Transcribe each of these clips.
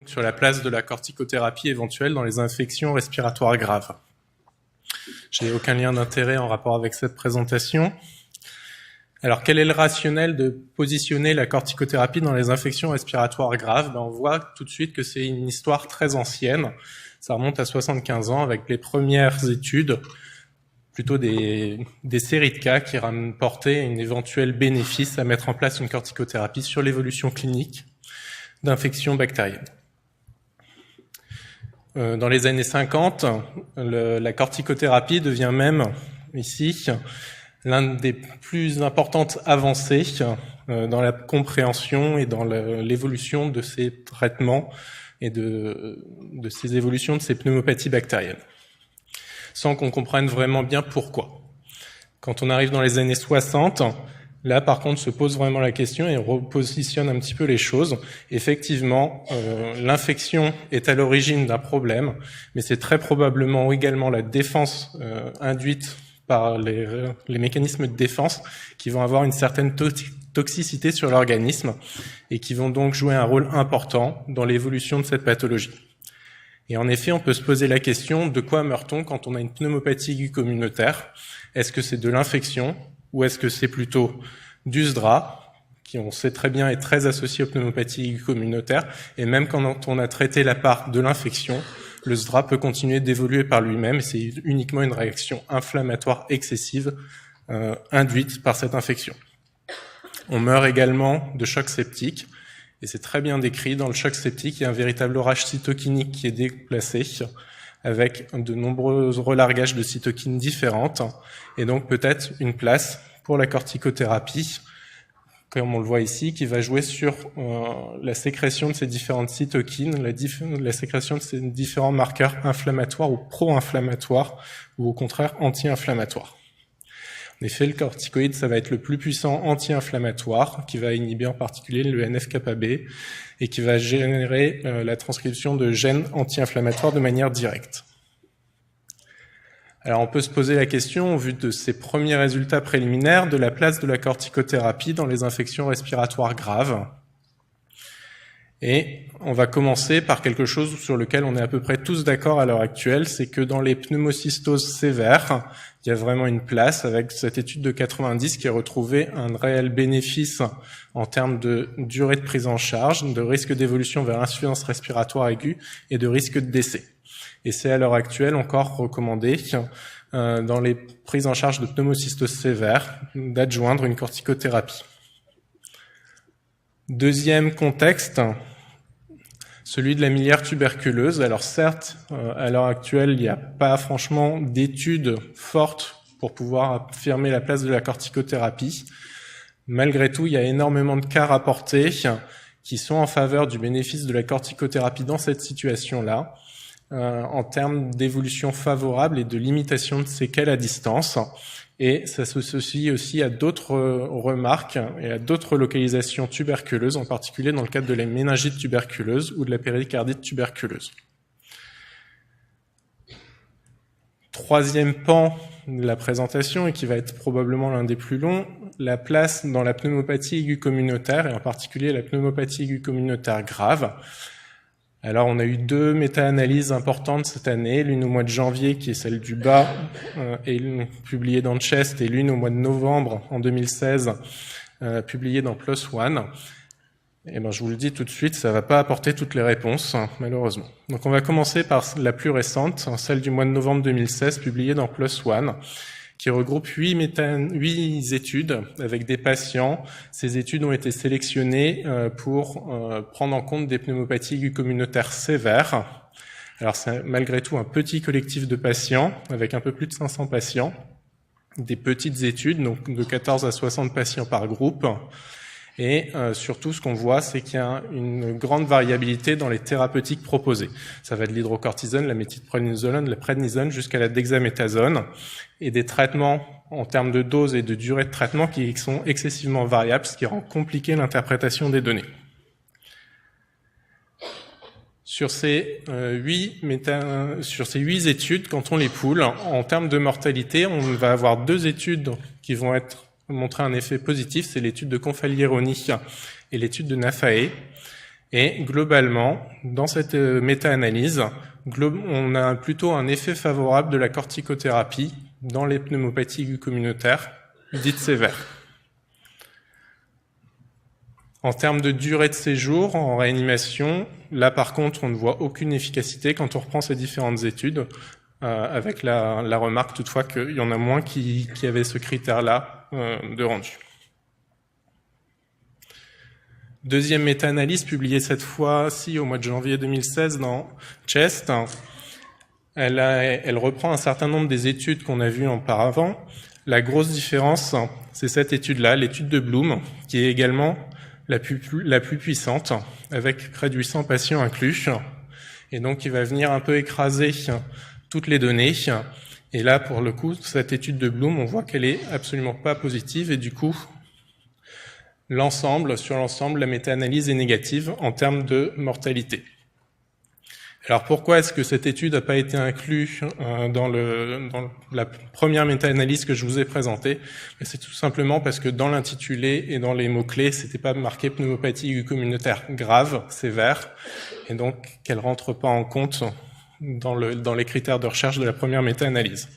sur la place de la corticothérapie éventuelle dans les infections respiratoires graves. Je n'ai aucun lien d'intérêt en rapport avec cette présentation. Alors, quel est le rationnel de positionner la corticothérapie dans les infections respiratoires graves? On voit tout de suite que c'est une histoire très ancienne. Ça remonte à 75 ans avec les premières études, plutôt des séries de cas qui rapportaient un éventuel bénéfice à mettre en place une corticothérapie sur l'évolution clinique d'infections bactériennes. Dans les années 50, la corticothérapie devient même, ici, l'une des plus importantes avancées dans la compréhension et dans l'évolution de ces traitements et de ces évolutions de ces pneumopathies bactériennes, sans qu'on comprenne vraiment bien pourquoi. Quand on arrive dans les années 60, là, par contre, se pose vraiment la question et on repositionne un petit peu les choses. Effectivement, l'infection est à l'origine d'un problème, mais c'est très probablement également la défense induite par les mécanismes de défense qui vont avoir une certaine toxicité sur l'organisme et qui vont donc jouer un rôle important dans l'évolution de cette pathologie. Et en effet, on peut se poser la question de quoi meurt-on quand on a une pneumopathie aiguë communautaire? Est-ce que c'est de l'infection ou est-ce que c'est plutôt du SDRA, qui on sait très bien est très associé aux pneumopathies aiguës communautaires, et même quand on a traité la part de l'infection, le SDRA peut continuer d'évoluer par lui-même, et c'est uniquement une réaction inflammatoire excessive induite par cette infection. On meurt également de choc septique, et c'est très bien décrit. Dans le choc septique, il y a un véritable orage cytokinique qui est déplacé, avec de nombreux relargages de cytokines différentes, et donc peut-être une place pour la corticothérapie, comme on le voit ici, qui va jouer sur la sécrétion de ces différentes cytokines, la sécrétion de ces différents marqueurs inflammatoires ou pro-inflammatoires, ou au contraire anti-inflammatoires. En effet, le corticoïde, ça va être le plus puissant anti-inflammatoire, qui va inhiber en particulier le NF-κB, et qui va générer la transcription de gènes anti-inflammatoires de manière directe. Alors on peut se poser la question, au vu de ces premiers résultats préliminaires, de la place de la corticothérapie dans les infections respiratoires graves. Et on va commencer par quelque chose sur lequel on est à peu près tous d'accord à l'heure actuelle, c'est que dans les pneumocystoses sévères, il y a vraiment une place avec cette étude de 90 qui a retrouvé un réel bénéfice en termes de durée de prise en charge, de risque d'évolution vers insuffisance respiratoire aiguë et de risque de décès. Et c'est à l'heure actuelle encore recommandé dans les prises en charge de pneumocystose sévères d'adjoindre une corticothérapie. Deuxième contexte, celui de la milière tuberculeuse. Alors certes, à l'heure actuelle, il n'y a pas franchement d'études fortes pour pouvoir affirmer la place de la corticothérapie. Malgré tout, il y a énormément de cas rapportés qui sont en faveur du bénéfice de la corticothérapie dans cette situation-là, en termes d'évolution favorable et de limitation de séquelles à distance. Et ça s'associe aussi à d'autres remarques et à d'autres localisations tuberculeuses, en particulier dans le cadre de la méningite tuberculeuse ou de la péricardite tuberculeuse. Troisième pan de la présentation, et qui va être probablement l'un des plus longs, la place dans la pneumopathie aiguë communautaire, et en particulier la pneumopathie aiguë communautaire grave. Alors, on a eu deux méta-analyses importantes cette année, l'une au mois de janvier, qui est celle du bas, et publiée dans Chest, et l'une au mois de novembre, en 2016, publiée dans PLOS ONE. Et je vous le dis tout de suite, ça va pas apporter toutes les réponses, malheureusement. Donc, on va commencer par la plus récente, celle du mois de novembre 2016, publiée dans PLOS ONE, qui regroupe 8 études avec des patients. Ces études ont été sélectionnées pour prendre en compte des pneumopathies aiguës communautaires sévères. Alors c'est malgré tout un petit collectif de patients, avec un peu plus de 500 patients, des petites études, donc de 14 à 60 patients par groupe. Et surtout, ce qu'on voit, c'est qu'il y a une grande variabilité dans les thérapeutiques proposées. Ça va de l'hydrocortisone, la méthylprednisolone, la prednisone, jusqu'à la dexaméthasone, et des traitements en termes de dose et de durée de traitement qui sont excessivement variables, ce qui rend compliqué l'interprétation des données. Sur ces 8 études, quand on les poule, en termes de mortalité, on va avoir 2 études qui vont montrer un effet positif, c'est l'étude de Confalieroni et l'étude de Nafae. Et globalement, dans cette méta-analyse, on a plutôt un effet favorable de la corticothérapie dans les pneumopathies aiguës communautaires dites sévères. En termes de durée de séjour en réanimation, là par contre, on ne voit aucune efficacité quand on reprend ces différentes études, avec la remarque toutefois qu'il y en a moins qui avaient ce critère-là de rendu. Deuxième méta-analyse publiée cette fois-ci au mois de janvier 2016 dans Chest. Elle reprend un certain nombre des études qu'on a vues auparavant. La grosse différence, c'est cette étude-là, l'étude de Bloom, qui est également la plus puissante, avec près de 800 patients inclus. Et donc, il va venir un peu écraser toutes les données. Et là, pour le coup, cette étude de Bloom, on voit qu'elle est absolument pas positive. Et du coup, sur l'ensemble, la méta-analyse est négative en termes de mortalité. Alors pourquoi est-ce que cette étude n'a pas été inclue dans la première méta-analyse que je vous ai présentée? C'est tout simplement parce que dans l'intitulé et dans les mots-clés, c'était pas marqué pneumopathie aiguë communautaire grave, sévère, et donc qu'elle rentre pas en compte dans les critères de recherche de la première méta-analyse.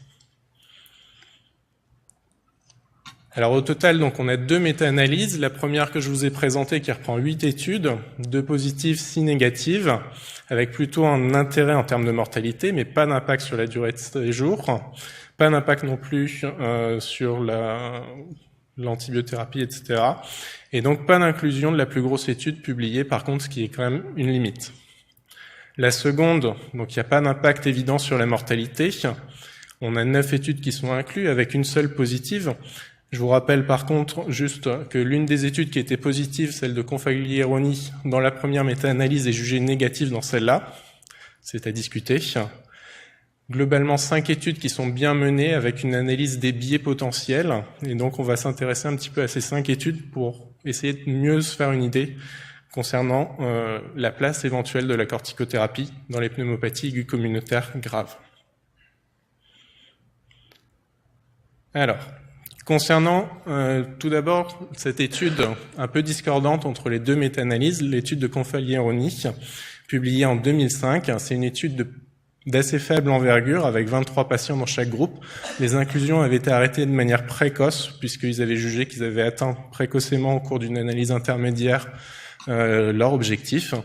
Alors au total, donc on a 2 méta-analyses. La première que je vous ai présentée qui reprend 8 études, 2 positives, 6 négatives, avec plutôt un intérêt en termes de mortalité, mais pas d'impact sur la durée de séjour, pas d'impact non plus sur l'antibiothérapie, etc. Et donc pas d'inclusion de la plus grosse étude publiée, par contre, ce qui est quand même une limite. La seconde, donc il n'y a pas d'impact évident sur la mortalité. On a 9 études qui sont incluses, avec une seule positive. Je vous rappelle par contre juste que l'une des études qui était positive, celle de Confagliaroni, dans la première méta-analyse est jugée négative dans celle-là. C'est à discuter. Globalement, 5 études qui sont bien menées avec une analyse des biais potentiels. Et donc, on va s'intéresser un petit peu à ces 5 études pour essayer de mieux se faire une idée concernant la place éventuelle de la corticothérapie dans les pneumopathies aiguës communautaires graves. Alors, concernant tout d'abord cette étude un peu discordante entre les 2 méta-analyses, l'étude de Confagliaroni, publiée en 2005, c'est une étude d'assez faible envergure, avec 23 patients dans chaque groupe. Les inclusions avaient été arrêtées de manière précoce, puisqu'ils avaient jugé qu'ils avaient atteint précocement au cours d'une analyse intermédiaire leur objectif.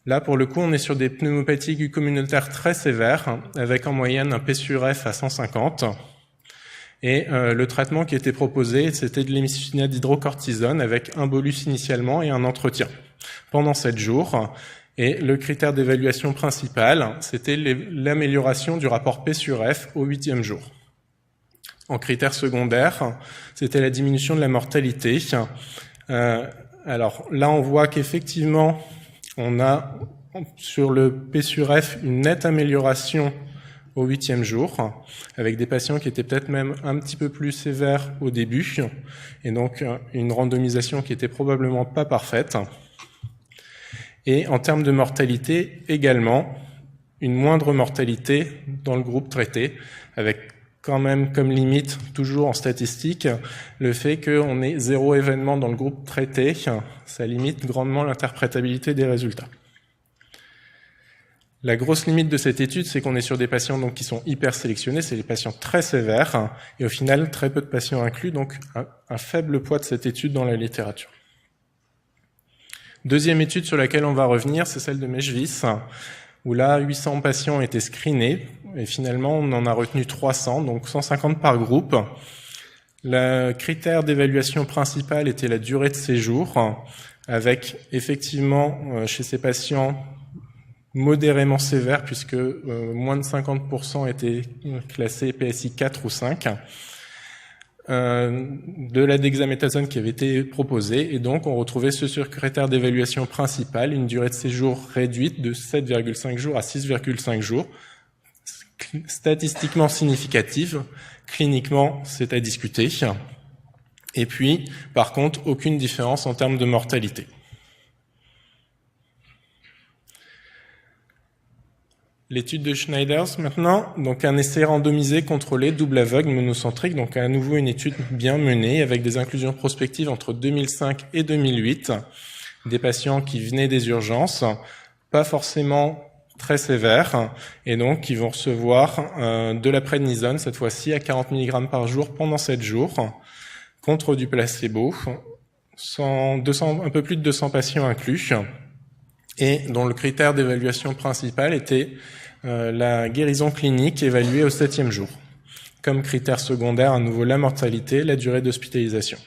Là, pour le coup, on est sur des pneumopathies aiguës communautaires très sévères, avec en moyenne un P sur F à 150. Et le traitement qui était proposé, c'était de l'hémicitinate d'hydrocortisone avec un bolus initialement et un entretien pendant 7 jours. Et le critère d'évaluation principal, c'était l'amélioration du rapport P sur F au 8e jour. En critère secondaire, c'était la diminution de la mortalité. Alors là, on voit qu'effectivement, on a sur le P sur F une nette amélioration au 8e jour, avec des patients qui étaient peut-être même un petit peu plus sévères au début, et donc une randomisation qui était probablement pas parfaite. Et en termes de mortalité, également, une moindre mortalité dans le groupe traité, avec quand même comme limite, toujours en statistique, le fait qu'on ait 0 événement dans le groupe traité, ça limite grandement l'interprétabilité des résultats. La grosse limite de cette étude, c'est qu'on est sur des patients donc, qui sont hyper sélectionnés, c'est des patients très sévères, et au final, très peu de patients inclus, donc un faible poids de cette étude dans la littérature. Deuxième étude sur laquelle on va revenir, c'est celle de Mejvis, où là, 800 patients ont été screenés, et finalement, on en a retenu 300, donc 150 par groupe. Le critère d'évaluation principal était la durée de séjour, avec effectivement, chez ces patients, modérément sévère, puisque moins de 50% étaient classés PSI 4 ou 5, de la dexaméthasone qui avait été proposée, et donc on retrouvait ce sur critère d'évaluation principal, une durée de séjour réduite de 7,5 jours à 6,5 jours, statistiquement significative, cliniquement c'est à discuter, et puis par contre aucune différence en termes de mortalité. L'étude de Schneiders maintenant, donc un essai randomisé contrôlé double aveugle monocentrique, donc à nouveau une étude bien menée avec des inclusions prospectives entre 2005 et 2008, des patients qui venaient des urgences, pas forcément très sévères, et donc qui vont recevoir de la prednisone, cette fois-ci à 40 mg par jour pendant 7 jours, contre du placebo, un peu plus de 200 patients inclus, et dont le critère d'évaluation principal était la guérison clinique évaluée au 7e jour. Comme critère secondaire, à nouveau, la mortalité, la durée d'hospitalisation.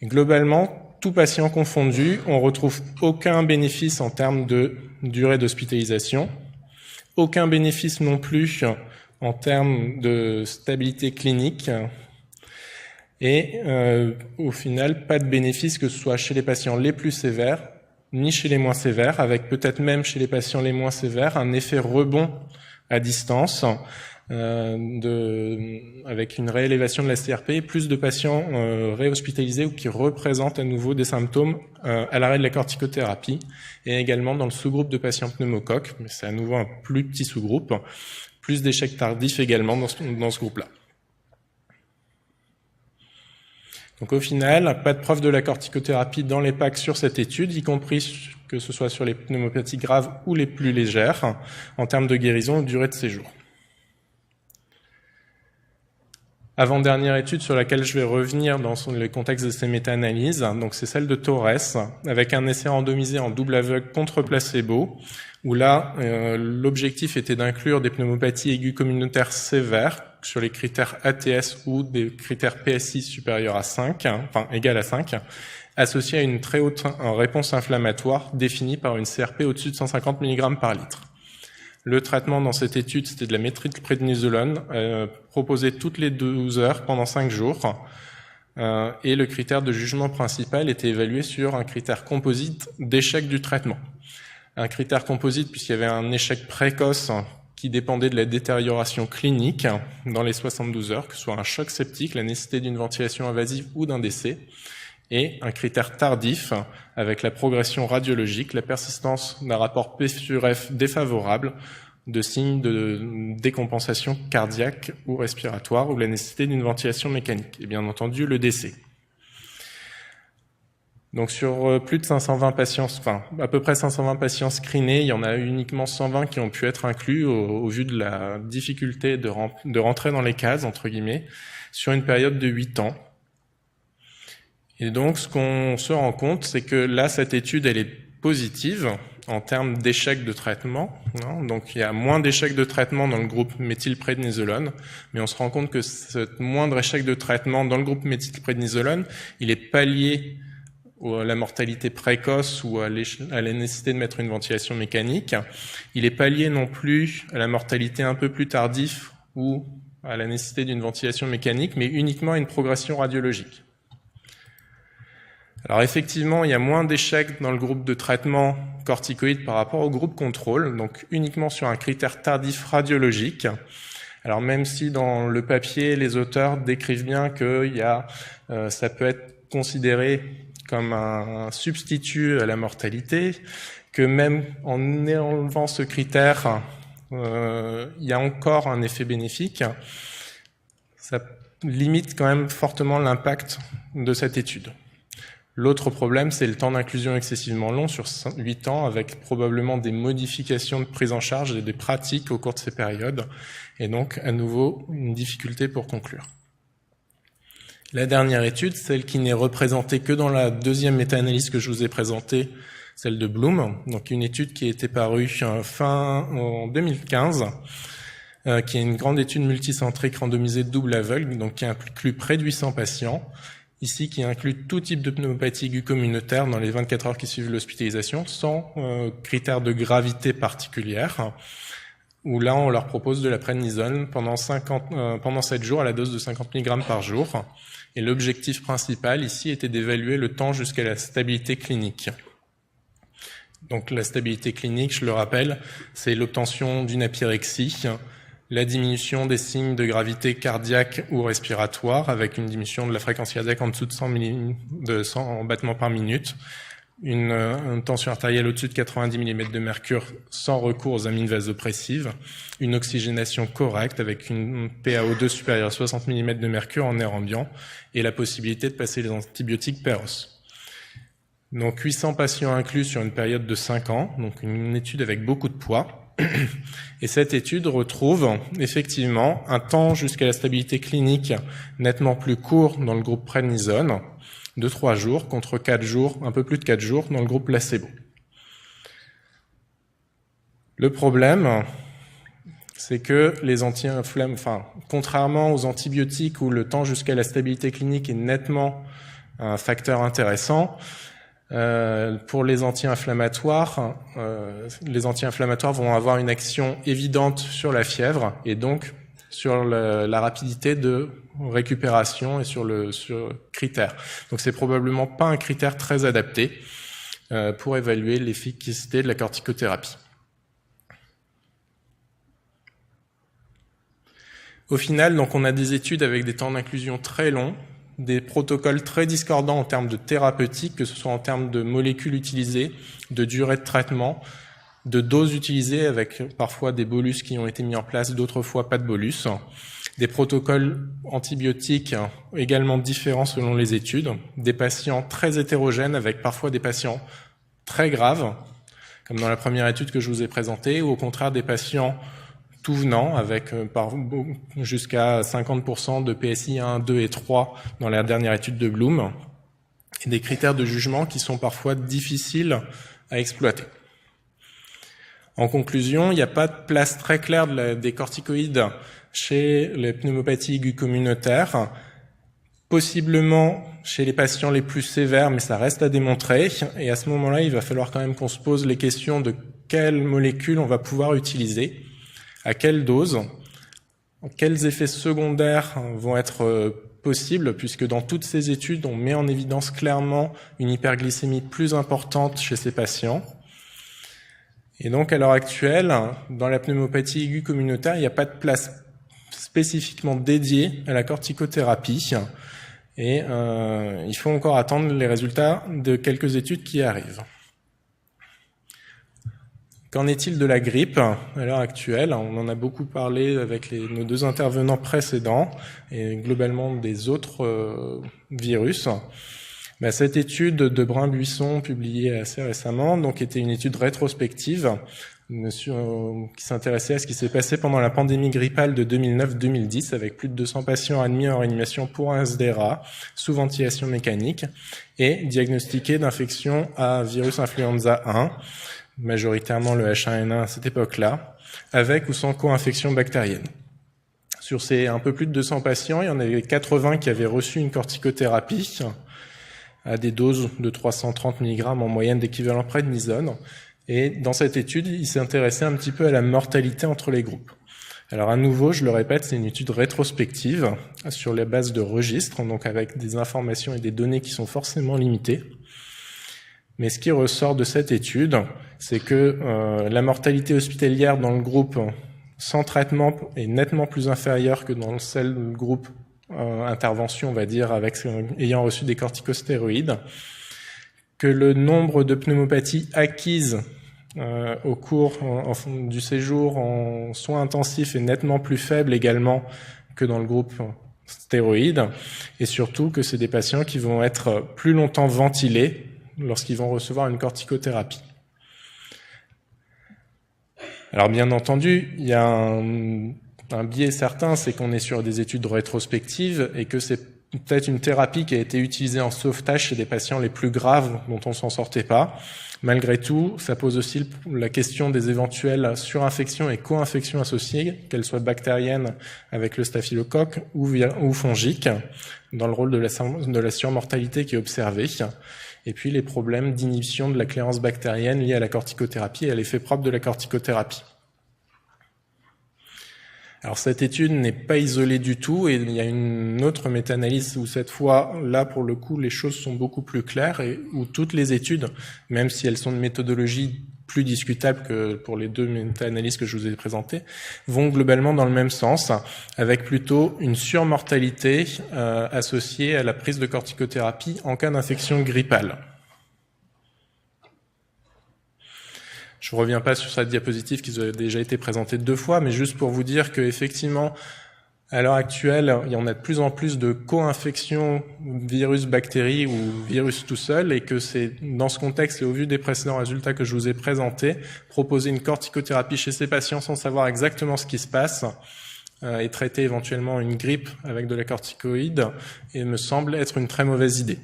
Globalement, tout patient confondu, on retrouve aucun bénéfice en termes de durée d'hospitalisation, aucun bénéfice non plus en termes de stabilité clinique, et au final, pas de bénéfice que ce soit chez les patients les plus sévères, ni chez les moins sévères, avec peut-être même chez les patients les moins sévères un effet rebond à distance, avec une réélévation de la CRP et plus de patients réhospitalisés ou qui représentent à nouveau des symptômes à l'arrêt de la corticothérapie, et également dans le sous-groupe de patients pneumocoques, mais c'est à nouveau un plus petit sous-groupe, plus d'échecs tardifs également dans ce groupe-là. Donc au final, pas de preuve de la corticothérapie dans les PAC sur cette étude, y compris que ce soit sur les pneumopathies graves ou les plus légères, en termes de guérison ou de durée de séjour. Avant-dernière étude sur laquelle je vais revenir dans le contexte de ces méta-analyses, donc c'est celle de Torres, avec un essai randomisé en double aveugle contre placebo, où là, l'objectif était d'inclure des pneumopathies aiguës communautaires sévères sur les critères ATS ou des critères PSI supérieurs à 5, enfin égal à 5, associés à une très haute réponse inflammatoire définie par une CRP au-dessus de 150 mg par litre. Le traitement dans cette étude, c'était de la méthylprednisolone, proposé toutes les 12 heures pendant 5 jours. Et le critère de jugement principal était évalué sur un critère composite d'échec du traitement. Un critère composite puisqu'il y avait un échec précoce qui dépendait de la détérioration clinique dans les 72 heures, que ce soit un choc septique, la nécessité d'une ventilation invasive ou d'un décès, et un critère tardif avec la progression radiologique, la persistance d'un rapport P sur F défavorable, de signes de décompensation cardiaque ou respiratoire ou la nécessité d'une ventilation mécanique, et bien entendu le décès. Donc sur plus de 520 patients, enfin à peu près 520 patients screenés, il y en a uniquement 120 qui ont pu être inclus au vu de la difficulté de rentrer dans les cases, entre guillemets, sur une période de 8 ans. Et donc, ce qu'on se rend compte, c'est que là, cette étude, elle est positive en termes d'échecs de traitement. Donc, il y a moins d'échecs de traitement dans le groupe méthylprednisolone, mais on se rend compte que ce moindre échec de traitement dans le groupe méthylprednisolone, il est pas lié à la mortalité précoce ou à la nécessité de mettre une ventilation mécanique. Il est pas lié non plus à la mortalité un peu plus tardive ou à la nécessité d'une ventilation mécanique, mais uniquement à une progression radiologique. Alors effectivement, il y a moins d'échecs dans le groupe de traitement corticoïde par rapport au groupe contrôle, donc uniquement sur un critère tardif radiologique. Alors même si dans le papier, les auteurs décrivent bien que ça peut être considéré comme un substitut à la mortalité, que même en enlevant ce critère, il y a encore un effet bénéfique, ça limite quand même fortement l'impact de cette étude. L'autre problème, c'est le temps d'inclusion excessivement long, sur 8 ans, avec probablement des modifications de prise en charge et des pratiques au cours de ces périodes, et donc à nouveau une difficulté pour conclure. La dernière étude, celle qui n'est représentée que dans la deuxième méta-analyse que je vous ai présentée, celle de Bloom, donc une étude qui a été parue en 2015, qui est une grande étude multicentrique randomisée double aveugle, donc qui inclut près de 800 patients, ici qui inclut tout type de pneumopathie aiguë communautaire dans les 24 heures qui suivent l'hospitalisation, sans critères de gravité particulière, où là on leur propose de la prednisone pendant 7 jours à la dose de 50 mg par jour. Et l'objectif principal ici était d'évaluer le temps jusqu'à la stabilité clinique. Donc la stabilité clinique, je le rappelle, c'est l'obtention d'une apyrexie, la diminution des signes de gravité cardiaque ou respiratoire avec une diminution de la fréquence cardiaque en dessous de 100 battements par minute, une tension artérielle au-dessus de 90 mm de mercure sans recours aux amines vasopressives, une oxygénation correcte avec une PaO2 supérieure à 60 mm de mercure en air ambiant et la possibilité de passer les antibiotiques Peros. Donc 800 patients inclus sur une période de 5 ans, donc une étude avec beaucoup de poids. Et cette étude retrouve effectivement un temps jusqu'à la stabilité clinique nettement plus court dans le groupe prednisone, de 3 jours, contre 4 jours, un peu plus de 4 jours dans le groupe placebo. Le problème, c'est que les contrairement aux antibiotiques où le temps jusqu'à la stabilité clinique est nettement un facteur intéressant, pour les anti-inflammatoires vont avoir une action évidente sur la fièvre et donc sur la rapidité de récupération et sur le critère. Donc c'est probablement pas un critère très adapté pour évaluer l'efficacité de la corticothérapie. Au final, donc on a des études avec des temps d'inclusion très longs, des protocoles très discordants en termes de thérapeutique, que ce soit en termes de molécules utilisées, de durée de traitement, de doses utilisées avec parfois des bolus qui ont été mis en place, d'autres fois pas de bolus, des protocoles antibiotiques également différents selon les études, des patients très hétérogènes avec parfois des patients très graves, comme dans la première étude que je vous ai présentée, ou au contraire des patients tout venant, avec jusqu'à 50% de PSI 1, 2 et 3 dans la dernière étude de Bloom, et des critères de jugement qui sont parfois difficiles à exploiter. En conclusion, il n'y a pas de place très claire des corticoïdes chez les pneumopathies aiguës communautaires, possiblement chez les patients les plus sévères, mais ça reste à démontrer, et à ce moment-là, il va falloir quand même qu'on se pose les questions de quelles molécules on va pouvoir utiliser, à quelle dose, quels effets secondaires vont être possibles, puisque dans toutes ces études, on met en évidence clairement une hyperglycémie plus importante chez ces patients. Et donc, à l'heure actuelle, dans la pneumopathie aiguë communautaire, il n'y a pas de place spécifiquement dédiée à la corticothérapie. Et il faut encore attendre les résultats de quelques études qui arrivent. Qu'en est-il de la grippe à l'heure actuelle? On en a beaucoup parlé avec nos deux intervenants précédents et globalement des autres virus. Cette étude de Brun-Buisson, publiée assez récemment, donc était une étude rétrospective qui s'intéressait à ce qui s'est passé pendant la pandémie grippale de 2009-2010 avec plus de 200 patients admis en réanimation pour un SDRA sous ventilation mécanique et diagnostiqués d'infection à virus influenza 1, majoritairement le H1N1 à cette époque-là, avec ou sans co-infection bactérienne. Sur ces un peu plus de 200 patients, il y en avait 80 qui avaient reçu une corticothérapie à des doses de 330 mg en moyenne d'équivalent prednisone. Et dans cette étude, il s'est intéressé un petit peu à la mortalité entre les groupes. Alors à nouveau, je le répète, c'est une étude rétrospective sur les bases de registres, donc avec des informations et des données qui sont forcément limitées. Mais ce qui ressort de cette étude, c'est que la mortalité hospitalière dans le groupe sans traitement est nettement plus inférieure que dans celle du groupe intervention, on va dire, ayant reçu des corticostéroïdes, que le nombre de pneumopathies acquises au cours du séjour en soins intensifs est nettement plus faible également que dans le groupe stéroïde, et surtout que c'est des patients qui vont être plus longtemps ventilés lorsqu'ils vont recevoir une corticothérapie. Alors bien entendu, il y a un biais certain, c'est qu'on est sur des études rétrospectives et que c'est peut-être une thérapie qui a été utilisée en sauvetage chez des patients les plus graves dont on s'en sortait pas. Malgré tout, ça pose aussi la question des éventuelles surinfections et co-infections associées, qu'elles soient bactériennes avec le staphylocoque ou fongiques, dans le rôle de la surmortalité qui est observée. Et puis les problèmes d'inhibition de la clairance bactérienne liés à la corticothérapie et à l'effet propre de la corticothérapie. Alors cette étude n'est pas isolée du tout et il y a une autre méta-analyse où cette fois, là pour le coup, les choses sont beaucoup plus claires et où toutes les études, même si elles sont de méthodologie plus discutable que pour les deux méta-analyses que je vous ai présentées, vont globalement dans le même sens, avec plutôt une surmortalité associée à la prise de corticothérapie en cas d'infection grippale. Je ne reviens pas sur cette diapositive qui a déjà été présentée 2 fois, mais juste pour vous dire que effectivement, À l'heure actuelle, il y en a de plus en plus de co-infections virus, bactéries ou virus tout seul, et que c'est dans ce contexte et au vu des précédents résultats que je vous ai présentés, proposer une corticothérapie chez ces patients sans savoir exactement ce qui se passe et traiter éventuellement une grippe avec de la corticoïde, et me semble être une très mauvaise idée.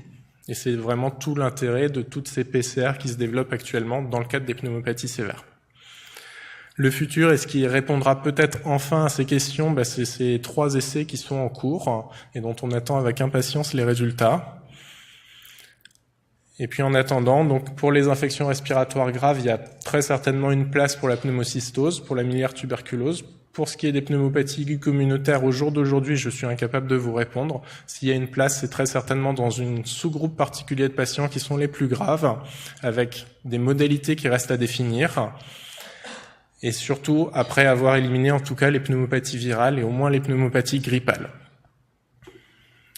Et c'est vraiment tout l'intérêt de toutes ces PCR qui se développent actuellement dans le cadre des pneumopathies sévères. Le futur, et ce qui répondra peut-être enfin à ces questions, c'est ces 3 essais qui sont en cours et dont on attend avec impatience les résultats. Et puis en attendant, donc pour les infections respiratoires graves, il y a très certainement une place pour la pneumocystose, pour la miliaire tuberculose. Pour ce qui est des pneumopathies aiguës communautaires, au jour d'aujourd'hui, je suis incapable de vous répondre. S'il y a une place, c'est très certainement dans une sous-groupe particulier de patients qui sont les plus graves, avec des modalités qui restent à définir. Et surtout, après avoir éliminé en tout cas les pneumopathies virales et au moins les pneumopathies grippales.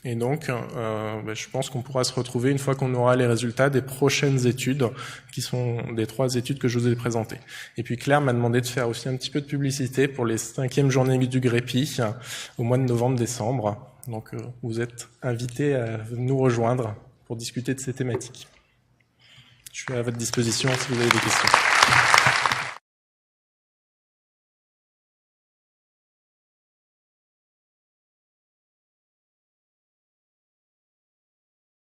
Et donc, je pense qu'on pourra se retrouver une fois qu'on aura les résultats des prochaines études, qui sont des 3 études que je vous ai présentées. Et puis Claire m'a demandé de faire aussi un petit peu de publicité pour les 5e journées du Gréppi au mois de novembre-décembre. Donc, vous êtes invités à nous rejoindre pour discuter de ces thématiques. Je suis à votre disposition si vous avez des questions.